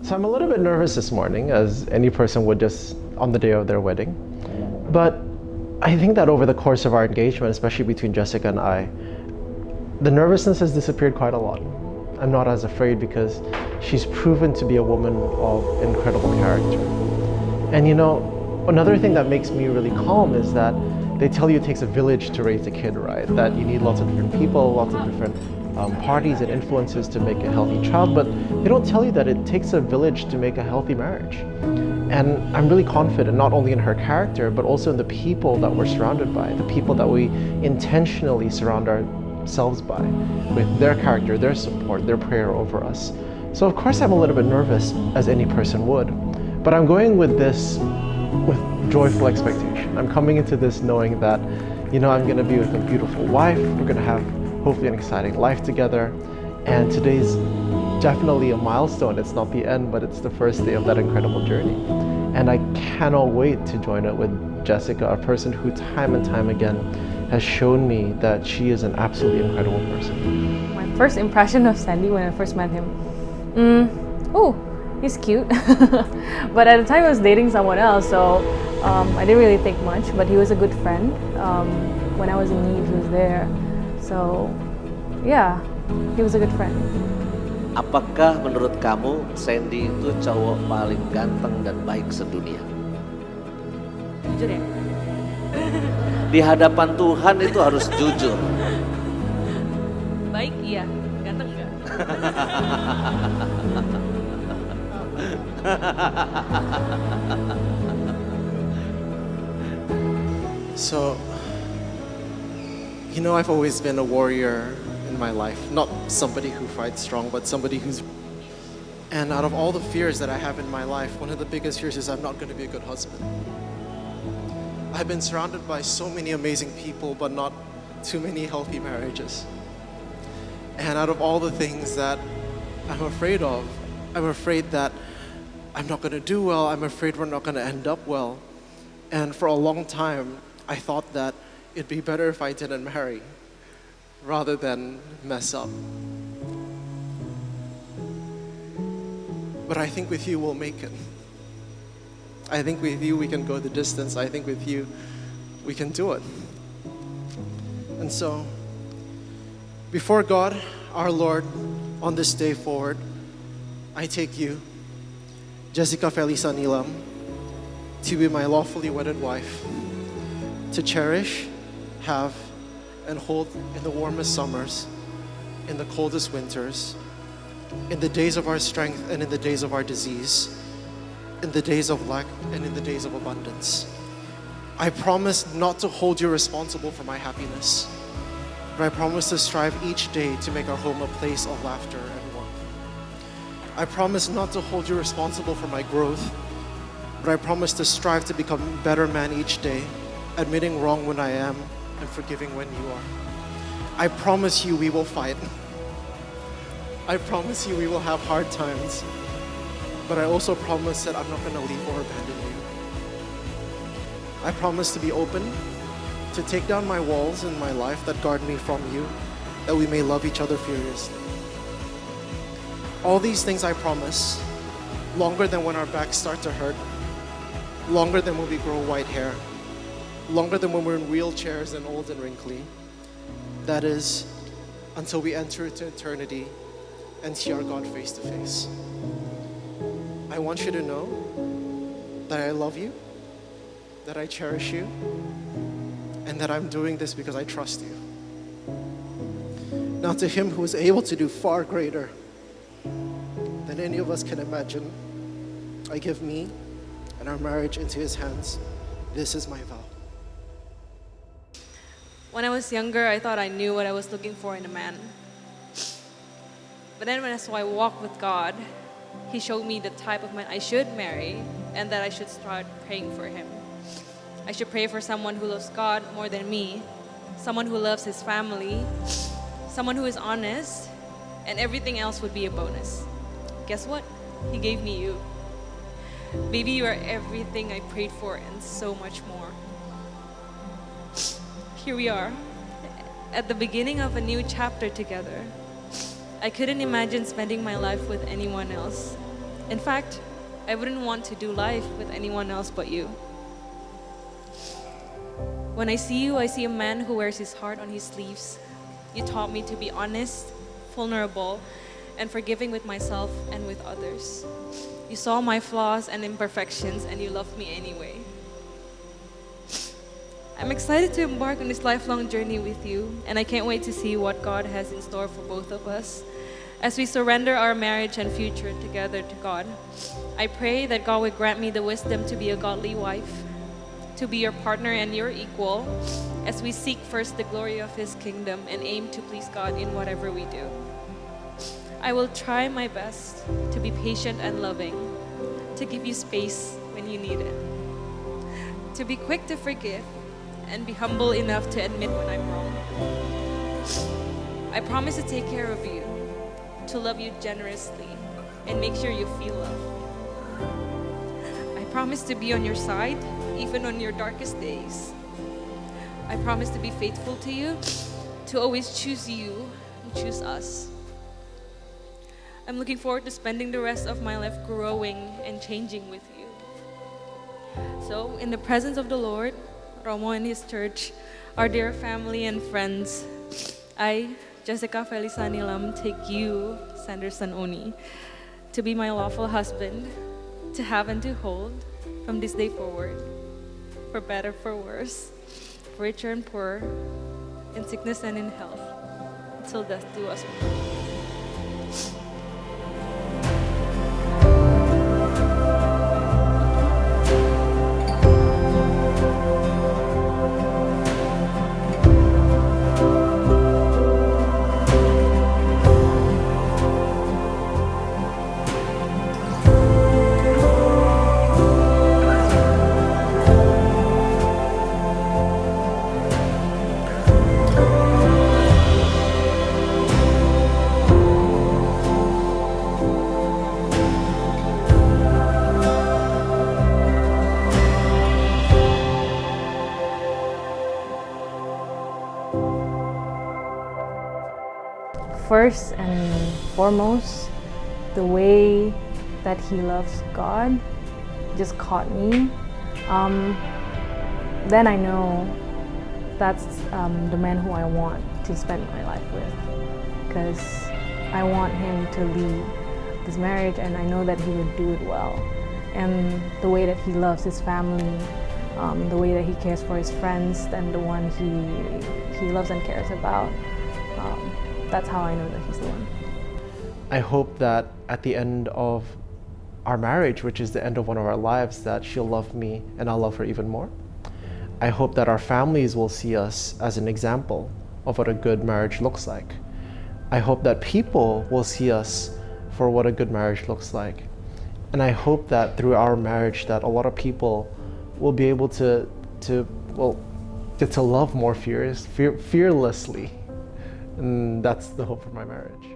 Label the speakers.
Speaker 1: So I'm a little bit nervous this morning, as any person would just on the day of their wedding. But I think that over the course of our engagement, especially between Jessica and I, the nervousness has disappeared quite a lot. I'm not as afraid because she's proven to be a woman of incredible character. And you know, another thing that makes me really calm is that they tell you it takes a village to raise a kid, right? That you need lots of different people, lots of different parties and influences to make a healthy child, but they don't tell you that it takes a village to make a healthy marriage. And I'm really confident, not only in her character, but also in the people that we're surrounded by, the people that we intentionally surround ourselves by, with their character, their support, their prayer over us. So of course I'm a little bit nervous, as any person would, but I'm going with this with joyful expectation. I'm coming into this knowing that, you know, I'm gonna be with a beautiful wife, we're gonna have hopefully an exciting life together, and today's definitely a milestone. It's not the end, but it's the first day of that incredible journey. And I cannot wait to join it with Jessica, a person who time and time again has shown me that she is an absolutely incredible person.
Speaker 2: My first impression of Sandy when I first met him, oh, he's cute. But at the time I was dating someone else, so I didn't really think much, but he was a good friend. When I was in need, he was there. So, yeah, he was a good friend.
Speaker 3: Apakah menurut kamu Sandy itu cowok paling ganteng dan baik sedunia?
Speaker 2: Jujur ya?
Speaker 3: Di hadapan Tuhan itu harus jujur.
Speaker 2: Baik iya, ganteng enggak?
Speaker 1: So, you know, I've always been a warrior in my life. Not somebody who fights strong, but somebody who's... And out of all the fears that I have in my life, one of the biggest fears is I'm not going to be a good husband. I've been surrounded by so many amazing people, but not too many healthy marriages. And out of all the things that I'm afraid of, I'm afraid that I'm not going to do well, I'm afraid we're not going to end up well. And for a long time, I thought that it'd be better if I didn't marry rather than mess up. But I think with you we'll make it. I think with you we can go the distance. I think with you we can do it. And so, before God, our Lord, on this day forward, I take you, Jessica Felisa Nilam, to be my lawfully wedded wife, to cherish, have, and hold in the warmest summers, in the coldest winters, in the days of our strength and in the days of our disease, in the days of lack and in the days of abundance. I promise not to hold you responsible for my happiness, but I promise to strive each day to make our home a place of laughter and warmth. I promise not to hold you responsible for my growth, but I promise to strive to become a better man each day, admitting wrong when I am and forgiving when you are. I promise you we will fight. I promise you we will have hard times, but I also promise that I'm not going to leave or abandon you. I promise to be open, to take down my walls in my life that guard me from you, that we may love each other furiously. All these things I promise, longer than when our backs start to hurt, longer than when we grow white hair, longer than when we're in wheelchairs and old and wrinkly. That is, until we enter into eternity and see our God face to face. I want you to know that I love you, that I cherish you, and that I'm doing this because I trust you. Now to him who is able to do far greater than any of us can imagine, I give me and our marriage into his hands. This is my vow.
Speaker 2: When I was younger, I thought I knew what I was looking for in a man. But then as I walked with God, He showed me the type of man I should marry and that I should start praying for him. I should pray for someone who loves God more than me, someone who loves his family, someone who is honest, and everything else would be a bonus. Guess what? He gave me you. Baby, you are everything I prayed for and so much more. Here we are, at the beginning of a new chapter together. I couldn't imagine spending my life with anyone else. In fact, I wouldn't want to do life with anyone else but you. When I see you, I see a man who wears his heart on his sleeves. You taught me to be honest, vulnerable, and forgiving with myself and with others. You saw my flaws and imperfections, and you loved me anyway. I'm excited to embark on this lifelong journey with you, and I can't wait to see what God has in store for both of us. As we surrender our marriage and future together to God, I pray that God would grant me the wisdom to be a godly wife, to be your partner and your equal, as we seek first the glory of His kingdom and aim to please God in whatever we do. I will try my best to be patient and loving, to give you space when you need it, to be quick to forgive, and be humble enough to admit when I'm wrong. I promise to take care of you, to love you generously, and make sure you feel loved. I promise to be on your side, even on your darkest days. I promise to be faithful to you, to always choose you and choose us. I'm looking forward to spending the rest of my life growing and changing with you. So, in the presence of the Lord, Romo and his church, our dear family and friends, I, Jessica Felisa Nilam, take you, Sanderson Oni, to be my lawful husband, to have and to hold from this day forward, for better, for worse, for richer and poorer, in sickness and in health, until death do us part.
Speaker 4: First and foremost, the way that he loves God just caught me. Then I know that's the man who I want to spend my life with, because I want him to lead this marriage, and I know that he would do it well. And the way that he loves his family, the way that he cares for his friends and the one he loves and cares about, that's how I know that he's the one.
Speaker 1: I hope that at the end of our marriage, which is the end of one of our lives, that she'll love me and I'll love her even more. I hope that our families will see us as an example of what a good marriage looks like. I hope that people will see us for what a good marriage looks like. And I hope that through our marriage that a lot of people will be able to get to love more fearlessly. And that's the hope for my marriage.